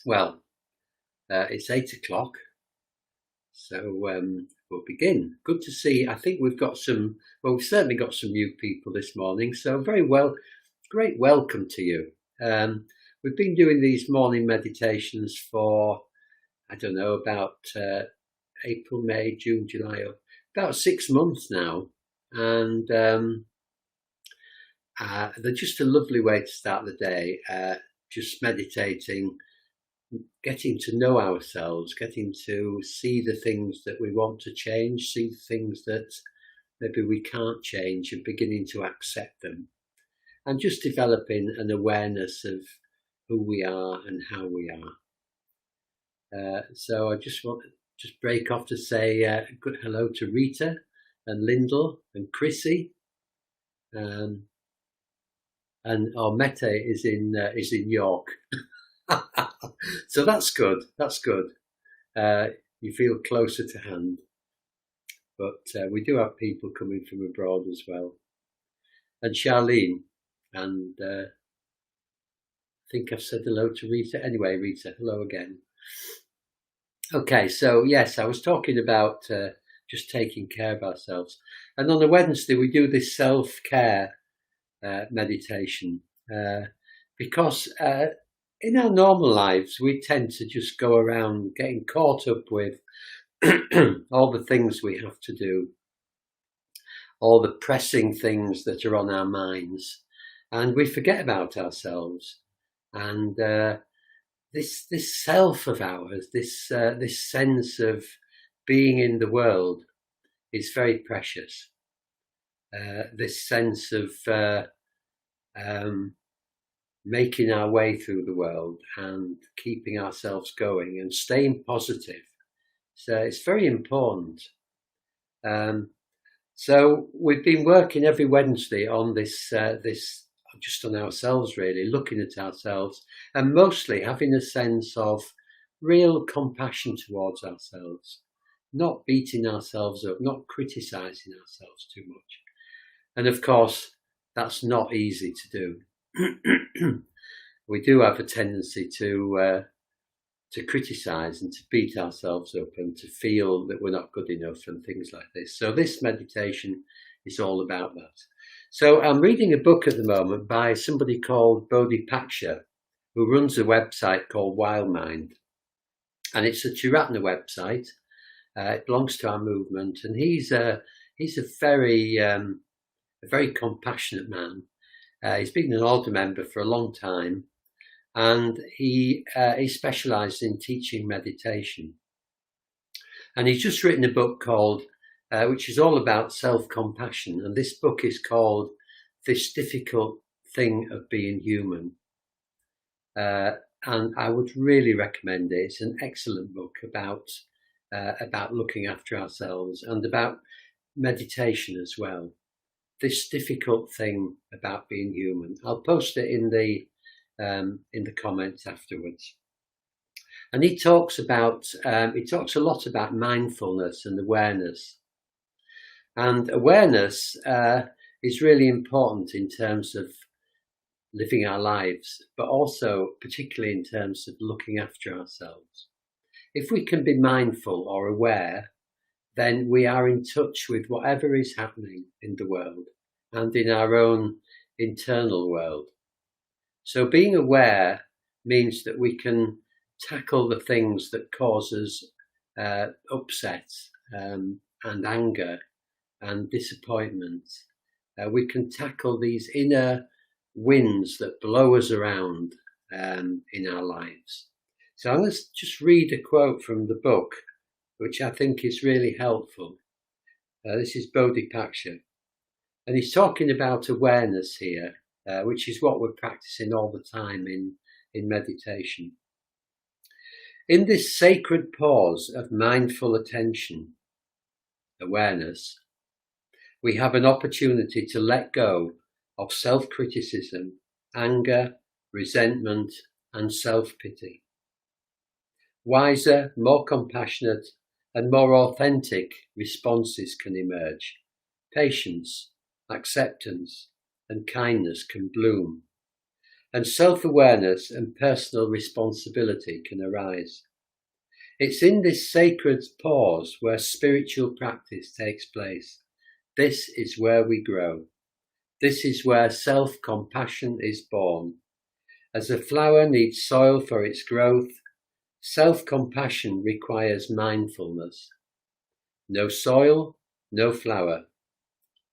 Well, it's 8 o'clock, so we'll begin. Good to see. I think we've got some. Well, we've certainly got some new people this morning. So very well, great welcome to you. We've been doing these morning meditations for I don't know about April, May, June, July, about 6 months now, and they're just a lovely way to start the day. Just meditating, getting to know ourselves, getting to see the things that we want to change, see the things that maybe we can't change, and beginning to accept them, and just developing an awareness of who we are and how we are. So I just want to just break off to say good hello to Rita and Lyndall and Chrissy, and our metta is in York. So that's good. That's good. You feel closer to hand. But we do have people coming from abroad as well. And Charlene. And I think I've said hello to Rita. Anyway, Rita, hello again. Okay, so yes, I was talking about just taking care of ourselves. And on a Wednesday, we do this self-care meditation because in our normal lives, we tend to just go around getting caught up with all the things we have to do, all the pressing things that are on our minds, and we forget about ourselves. And this self of ours, this sense of being in the world, is very precious. This sense of making our way through the world and keeping ourselves going and staying positive. So it's very important. So we've been working every Wednesday on this just on ourselves, really, looking at ourselves and mostly having a sense of real compassion towards ourselves, not beating ourselves up, not criticizing ourselves too much. And of course, that's not easy to do. We do have a tendency to criticize and to beat ourselves up and to feel that we're not good enough and things like this. So this meditation is all about that. So I'm reading a book at the moment by somebody called Bodhipaksha, who runs a website called Wild Mind. And it's a Triratna website. It belongs to our movement. And he's a very compassionate man. He's been an order member for a long time. And he specialised in teaching meditation. And he's just written a book called, which is all about self-compassion. And this book is called This Difficult Thing of Being Human. And I would really recommend it. It's an excellent book about looking after ourselves and about meditation as well. This difficult thing about being human. I'll post it in the comments afterwards. And he talks a lot about mindfulness and awareness. And awareness is really important in terms of living our lives, but also particularly in terms of looking after ourselves. If we can be mindful or aware, then we are in touch with whatever is happening in the world and in our own internal world. So being aware means that we can tackle the things that cause us upset and anger and disappointment. We can tackle these inner winds that blow us around in our lives. So I'm going to just read a quote from the book, which I think is really helpful. This is Bodhipaksha. And he's talking about awareness here, which is what we're practicing all the time in meditation. In this sacred pause of mindful attention, awareness, we have an opportunity to let go of self-criticism, anger, resentment, and self-pity. Wiser, more compassionate, and more authentic responses can emerge. Patience, acceptance, and kindness can bloom. and self-awareness and personal responsibility can arise. It's in this sacred pause where spiritual practice takes place. This is where we grow. This is where self-compassion is born. As a flower needs soil for its growth, self-compassion requires mindfulness. No soil, no flower.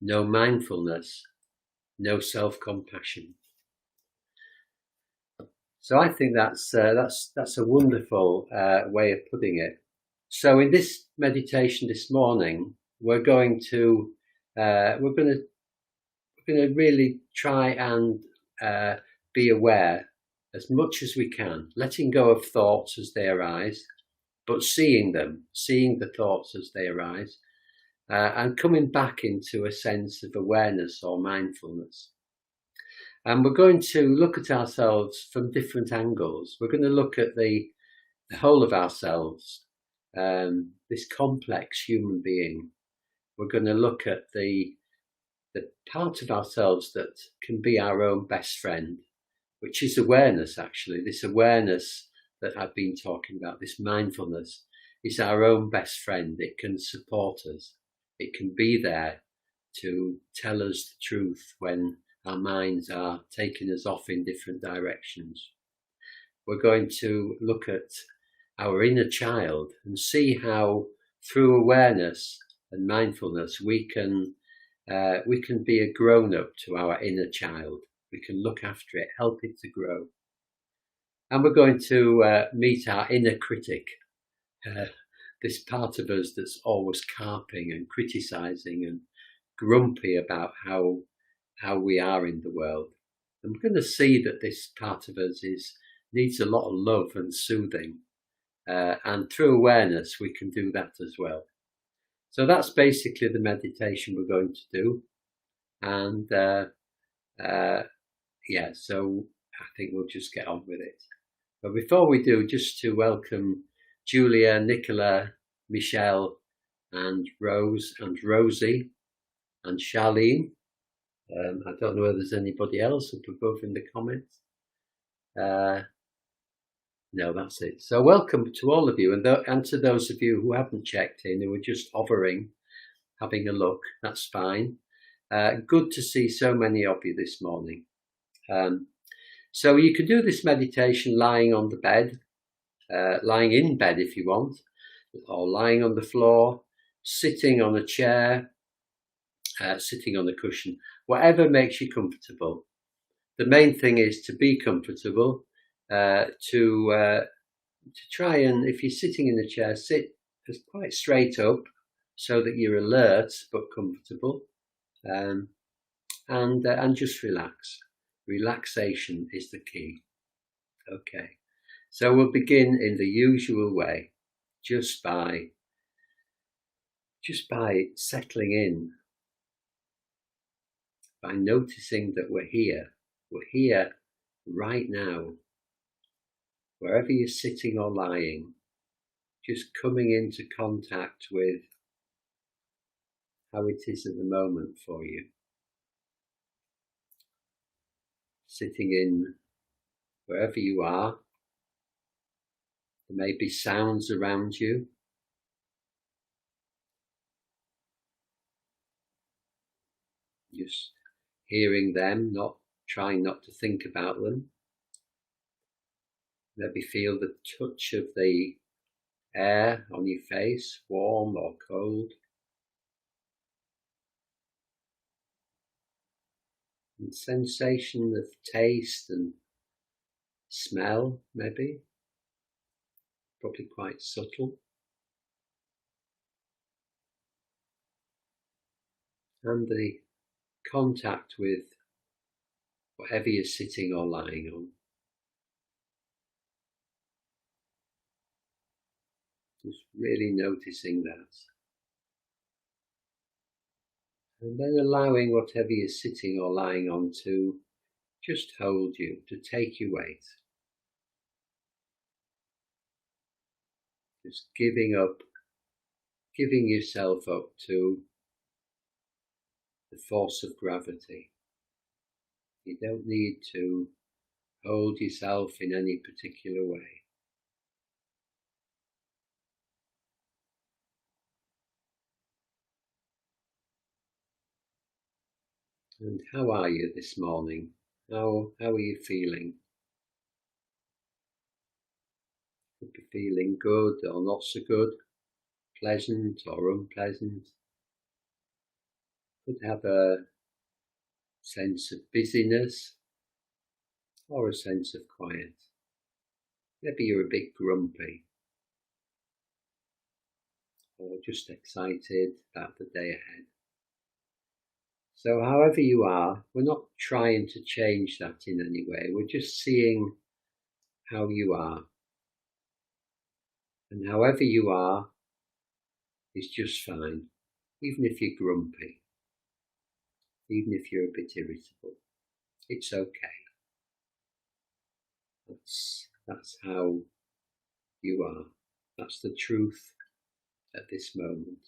No mindfulness, no self-compassion. So I think that's a wonderful way of putting it. So in this meditation this morning, we're going to really try and be aware as much as we can, letting go of thoughts as they arise, but seeing the thoughts as they arise, and coming back into a sense of awareness or mindfulness. And we're going to look at ourselves from different angles. We're going to look at the whole of ourselves, this complex human being. We're going to look at the part of ourselves that can be our own best friend, which is awareness, actually. This awareness that I've been talking about, this mindfulness, is our own best friend. It can support us. It can be there to tell us the truth when our minds are taking us off in different directions. We're going to look at our inner child and see how, through awareness and mindfulness, we can be a grown-up to our inner child. We can look after it, help it to grow. And we're going to meet our inner critic, this part of us that's always carping and criticizing and grumpy about how we are in the world. And we're going to see that this part of us needs a lot of love and soothing. And through awareness, we can do that as well. So that's basically the meditation we're going to do. And so I think we'll just get on with it. But before we do, just to welcome Julia, Nicola, Michelle, and Rose, and Rosie, and Charlene. I don't know whether there's anybody else who could go in the comments. No, that's it. So welcome to all of you, and to those of you who haven't checked in, who are just hovering, having a look. That's fine. Good to see so many of you this morning. So you can do this meditation lying on the bed, lying in bed if you want, or lying on the floor, sitting on a chair, sitting on a cushion, whatever makes you comfortable. The main thing is to be comfortable, to try and, if you're sitting in a chair, sit quite straight up so that you're alert but comfortable, and just relax. Relaxation is the key. Okay, so we'll begin in the usual way, just by settling in, by noticing that we're here right now, wherever you're sitting or lying, just coming into contact with how it is at the moment for you. Sitting in wherever you are. There may be sounds around you. Just hearing them, trying not to think about them. Maybe feel the touch of the air on your face, warm or cold. And sensation of taste and smell, maybe. Probably quite subtle. And the contact with whatever you're sitting or lying on. Just really noticing that. And then allowing whatever you're sitting or lying on to just hold you, to take your weight. Just giving yourself up to the force of gravity. You don't need to hold yourself in any particular way. And how are you this morning? How are you feeling? Could be feeling good or not so good, pleasant or unpleasant. Could have a sense of busyness or a sense of quiet. Maybe you're a bit grumpy or just excited about the day ahead. So however you are, we're not trying to change that in any way. We're just seeing how you are. And however you are is just fine, even if you're grumpy, even if you're a bit irritable. It's okay. That's how you are. That's the truth at this moment.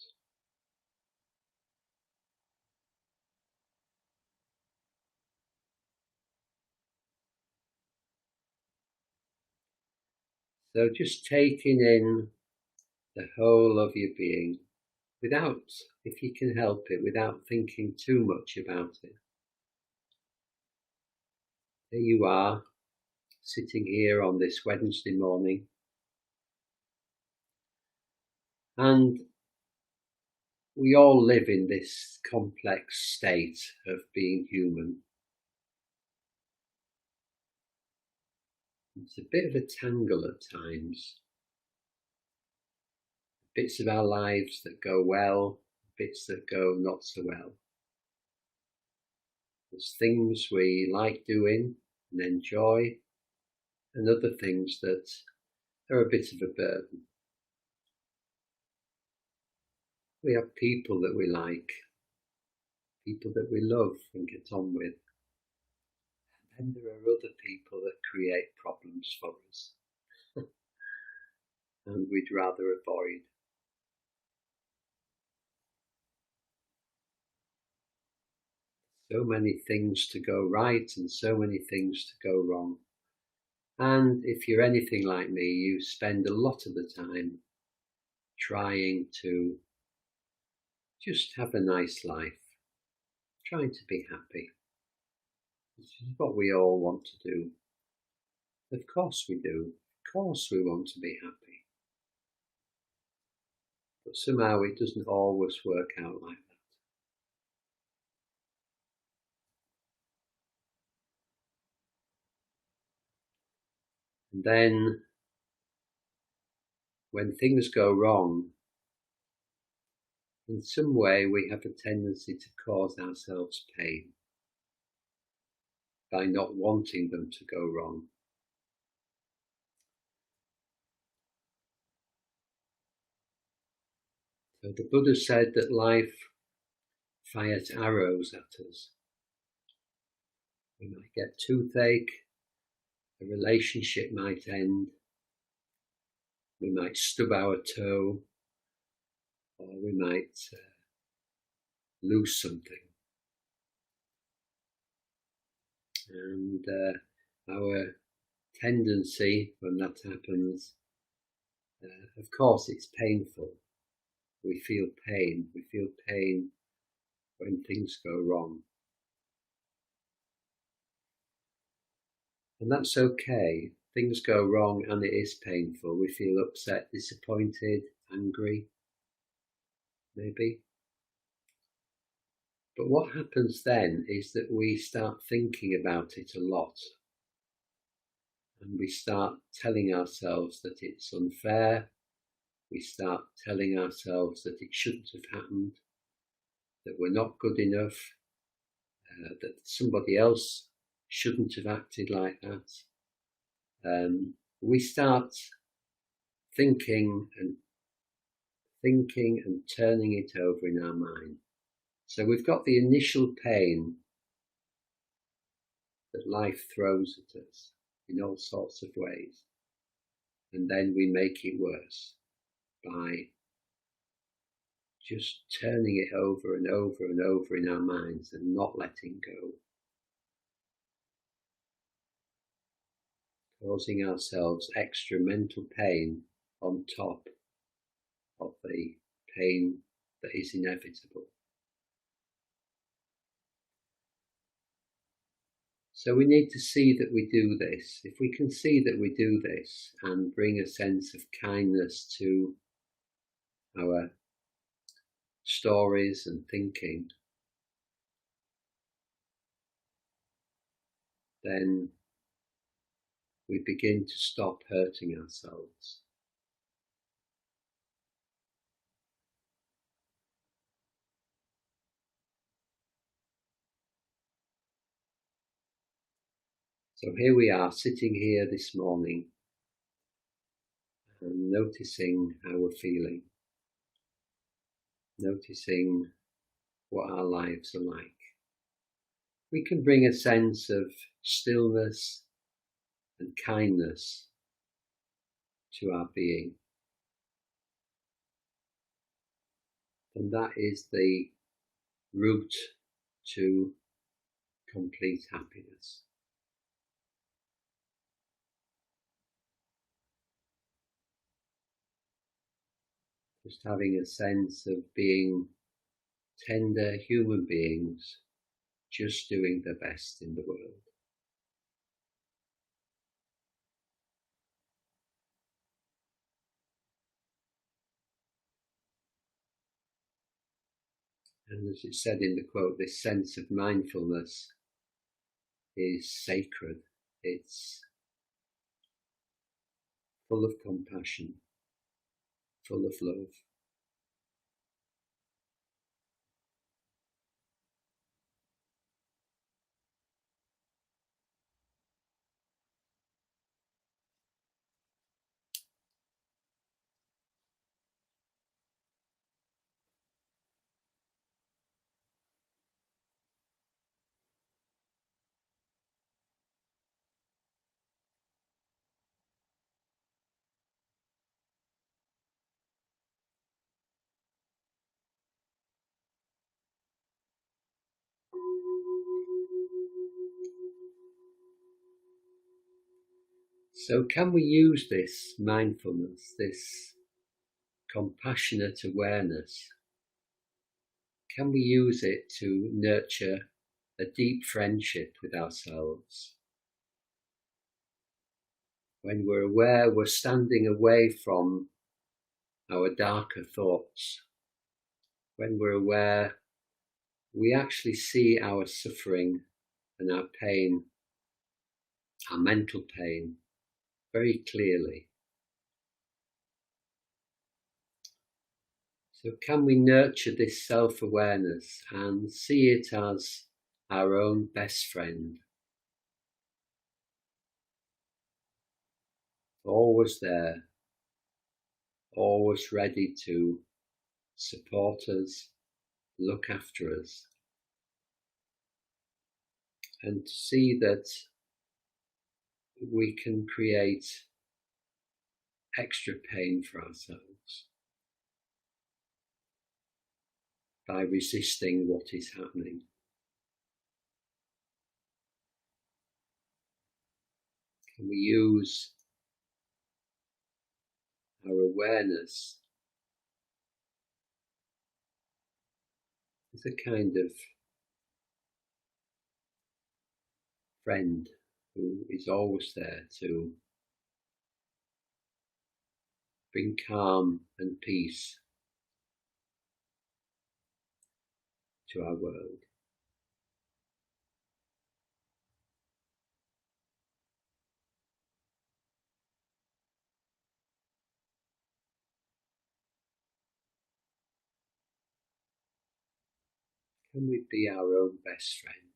So just taking in the whole of your being without, if you can help it, without thinking too much about it. There you are, sitting here on this Wednesday morning. And we all live in this complex state of being human. It's a bit of a tangle at times. Bits of our lives that go well, bits that go not so well. There's things we like doing and enjoy, and other things that are a bit of a burden. We have people that we like, people that we love and get on with. And there are other people that create problems for us and we'd rather avoid. So many things to go right and so many things to go wrong. And if you're anything like me, you spend a lot of the time trying to just have a nice life, trying to be happy. This is what we all want to do. Of course we do. Of course we want to be happy. But somehow it doesn't always work out like that. And then when things go wrong, in some way we have a tendency to cause ourselves pain by not wanting them to go wrong. So the Buddha said that life fires arrows at us. We might get toothache, a relationship might end, we might stub our toe, or we might lose something. And our tendency when that happens, of course it's painful. We feel pain when things go wrong. And that's okay. Things go wrong and it is painful. We feel upset, disappointed, angry, maybe. But what happens then is that we start thinking about it a lot. And we start telling ourselves that it's unfair. We start telling ourselves that it shouldn't have happened, that we're not good enough, that somebody else shouldn't have acted like that. We start thinking and turning it over in our mind. So we've got the initial pain that life throws at us in all sorts of ways. And then we make it worse by just turning it over and over and over in our minds and not letting go. causing ourselves extra mental pain on top of the pain that is inevitable. So we need to see that we do this. If we can see that we do this and bring a sense of kindness to our stories and thinking, then we begin to stop hurting ourselves. So here we are, sitting here this morning and noticing how we're feeling, noticing what our lives are like. We can bring a sense of stillness and kindness to our being. And that is the route to complete happiness. Just having a sense of being tender human beings, just doing their best in the world. And as it said in the quote, this sense of mindfulness is sacred. It's full of compassion, full of love. So can we use this mindfulness, this compassionate awareness, can we use it to nurture a deep friendship with ourselves? When we're aware we're standing away from our darker thoughts, when we're aware we actually see our suffering and our pain, our mental pain, very clearly. So can we nurture this self-awareness and see it as our own best friend? Always there, always ready to support us, look after us, and to see that we can create extra pain for ourselves by resisting what is happening. Can we use our awareness as a kind of friend who is always there to bring calm and peace to our world? Can we be our own best friend?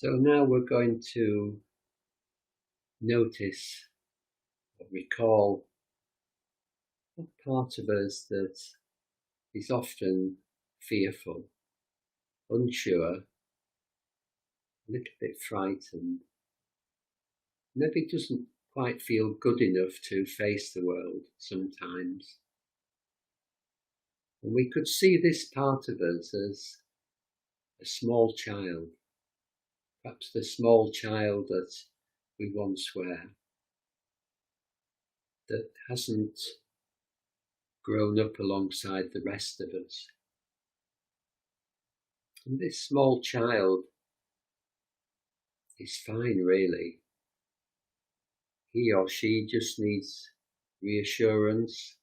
So now we're going to notice or recall what part of us that is often fearful, unsure, a little bit frightened, maybe doesn't quite feel good enough to face the world sometimes. And we could see this part of us as a small child, perhaps the small child that we once were, that hasn't grown up alongside the rest of us. And this small child is fine, really. He or she just needs reassurance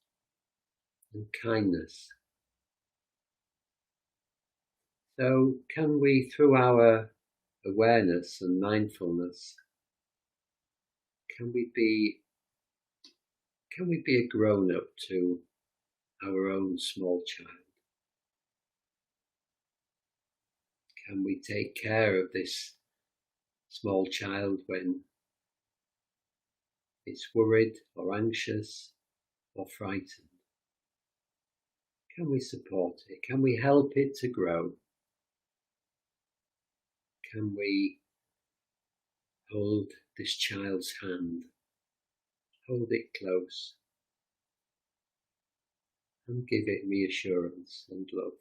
and kindness. So can we, through our awareness and mindfulness, can we be a grown-up to our own small child? Can we take care of this small child when it's worried or anxious or frightened? Can we support it? Can we help it to grow? Can we hold this child's hand, hold it close, and give it reassurance and love?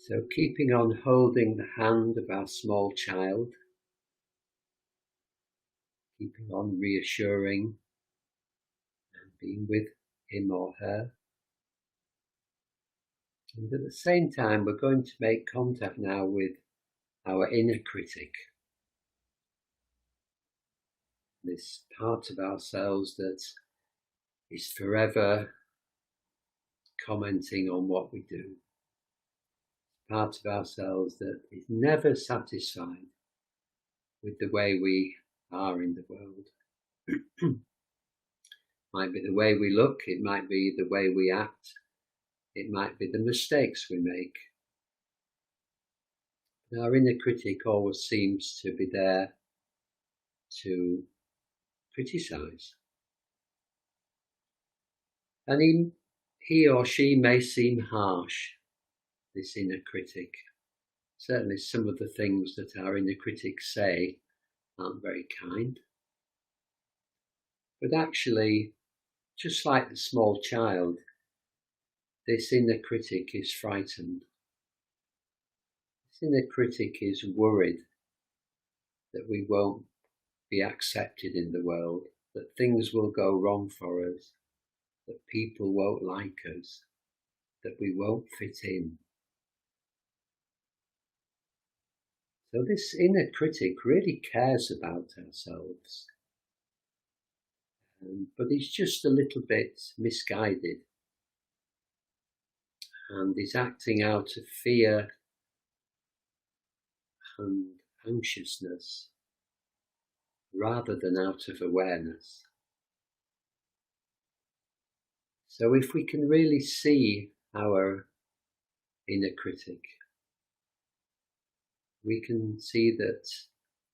So keeping on holding the hand of our small child, keeping on reassuring and being with him or her. And at the same time, we're going to make contact now with our inner critic, this part of ourselves that is forever commenting on what we do, part of ourselves that is never satisfied with the way we are in the world. Might be the way we look, it might be the way we act, it might be the mistakes we make. Our inner critic always seems to be there to criticize. And he or she may seem harsh, this inner critic. Certainly some of the things that our inner critics say aren't very kind. But actually, just like the small child, this inner critic is frightened. This inner critic is worried that we won't be accepted in the world, that things will go wrong for us, that people won't like us, that we won't fit in. So this inner critic really cares about ourselves, but he's just a little bit misguided, and he's acting out of fear and anxiousness rather than out of awareness. So if we can really see our inner critic, we can see that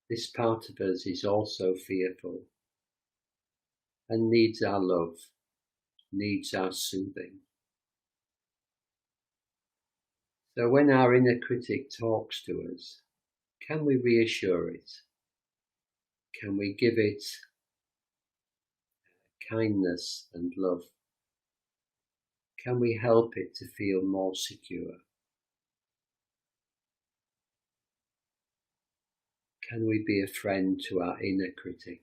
this part of us is also fearful and needs our love, needs our soothing. So when our inner critic talks to us, can we reassure it? Can we give it kindness and love? Can we help it to feel more secure? Can we be a friend to our inner critic?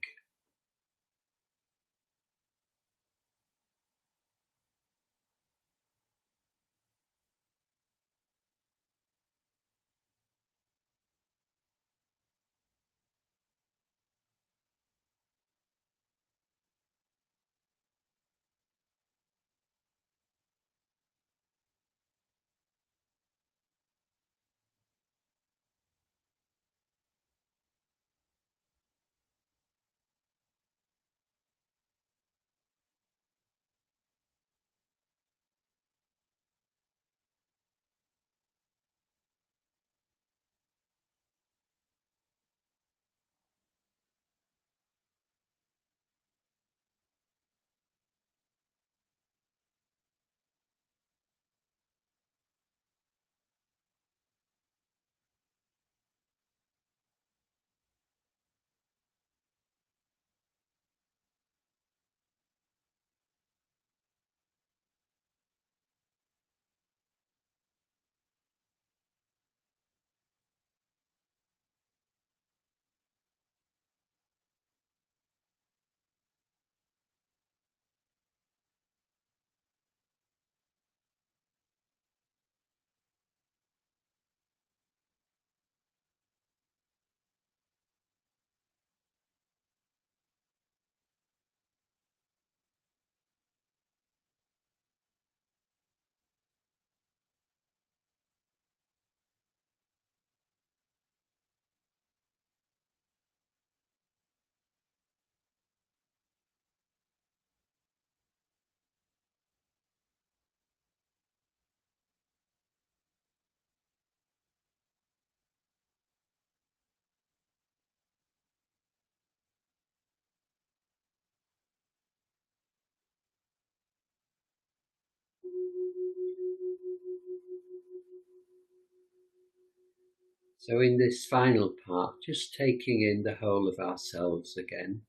So in this final part, just taking in the whole of ourselves again.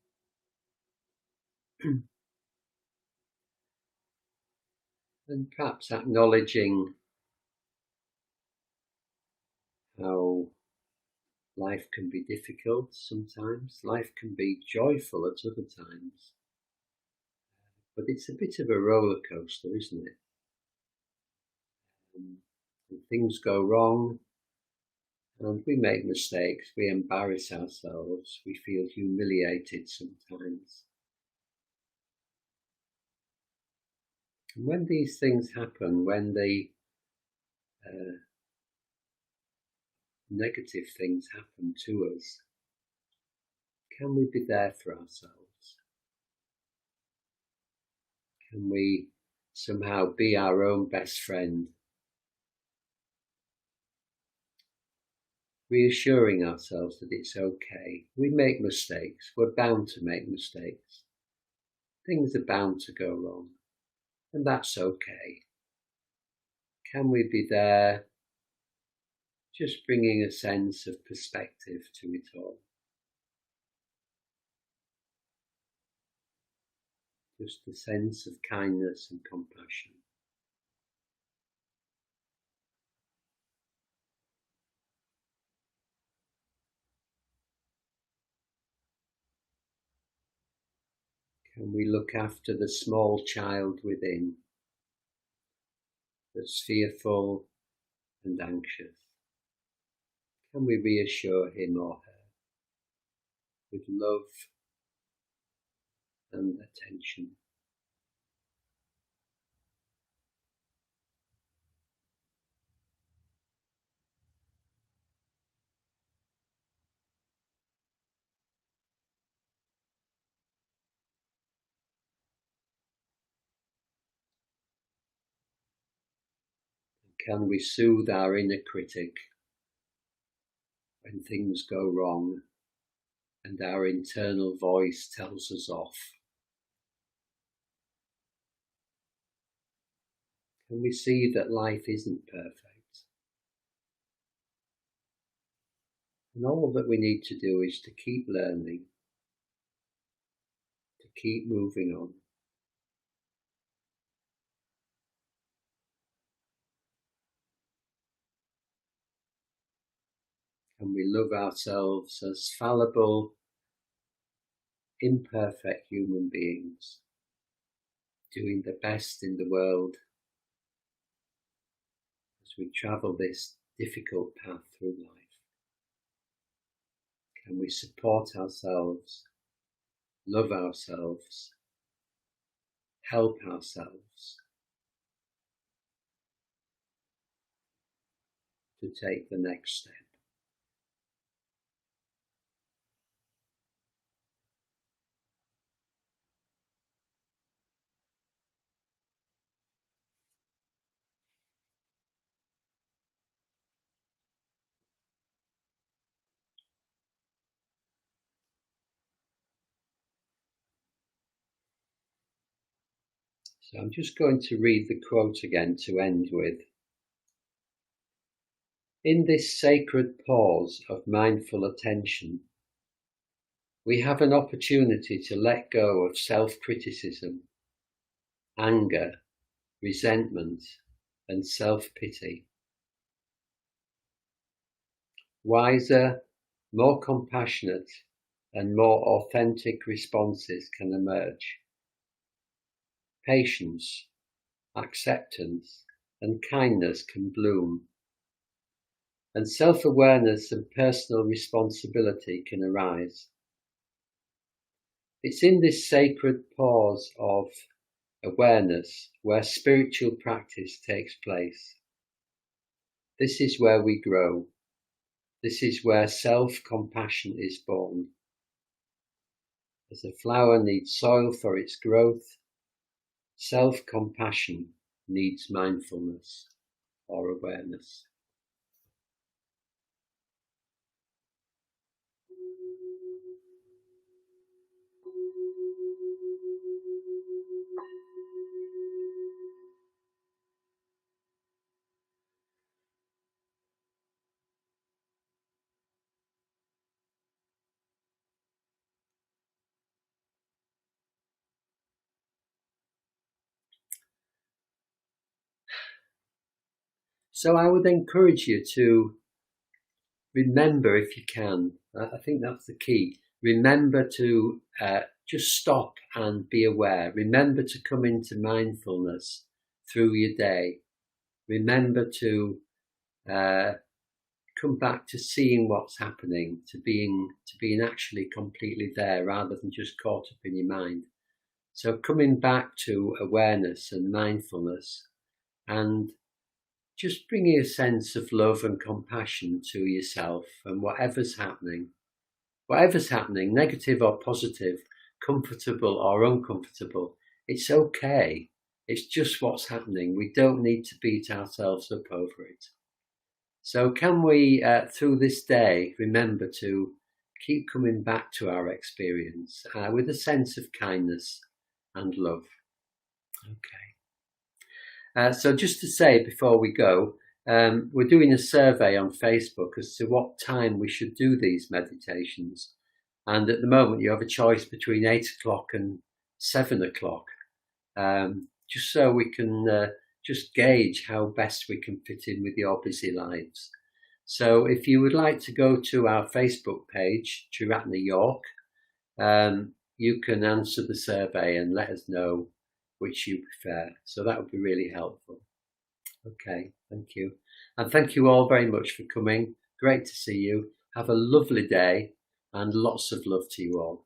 And perhaps acknowledging how life can be difficult sometimes, life can be joyful at other times, but it's a bit of a roller coaster, isn't it? And things go wrong, and we make mistakes, we embarrass ourselves, we feel humiliated sometimes. And when these things happen, when the negative things happen to us, can we be there for ourselves? Can we somehow be our own best friend, reassuring ourselves that it's okay? We make mistakes, we're bound to make mistakes. Things are bound to go wrong, and that's okay. Can we be there, just bringing a sense of perspective to it all? Just a sense of kindness and compassion. Can we look after the small child within that's fearful and anxious? Can we reassure him or her with love and attention? Can we soothe our inner critic when things go wrong and our internal voice tells us off? Can we see that life isn't perfect? And all that we need to do is to keep learning, to keep moving on. And we love ourselves as fallible, imperfect human beings, doing the best in the world as we travel this difficult path through life. Can we support ourselves, love ourselves, help ourselves to take the next step? So I'm just going to read the quote again to end with. In this sacred pause of mindful attention, we have an opportunity to let go of self-criticism, anger, resentment, and self-pity. Wiser, more compassionate, and more authentic responses can emerge. Patience, acceptance, and kindness can bloom. And self-awareness and personal responsibility can arise. It's in this sacred pause of awareness where spiritual practice takes place. This is where we grow. This is where self-compassion is born. As a flower needs soil for its growth, self-compassion needs mindfulness or awareness. So I would encourage you to remember, if you can, I think that's the key. Remember to just stop and be aware. Remember to come into mindfulness through your day. Remember to come back to seeing what's happening, to being actually completely there rather than just caught up in your mind. So coming back to awareness and mindfulness and just bringing a sense of love and compassion to yourself and whatever's happening, negative or positive, comfortable or uncomfortable, it's okay. It's just what's happening. We don't need to beat ourselves up over it. So can we, through this day, remember to keep coming back to our experience with a sense of kindness and love? Okay. So just to say before we go, we're doing a survey on Facebook as to what time we should do these meditations. And at the moment, you have a choice between 8 o'clock and 7 o'clock. just so we can just gauge how best we can fit in with your busy lives. So if you would like to go to our Facebook page, Triratna York, you can answer the survey and let us know which you prefer. So that would be really helpful. Okay, thank you. And thank you all very much for coming. Great to see you. Have a lovely day and lots of love to you all.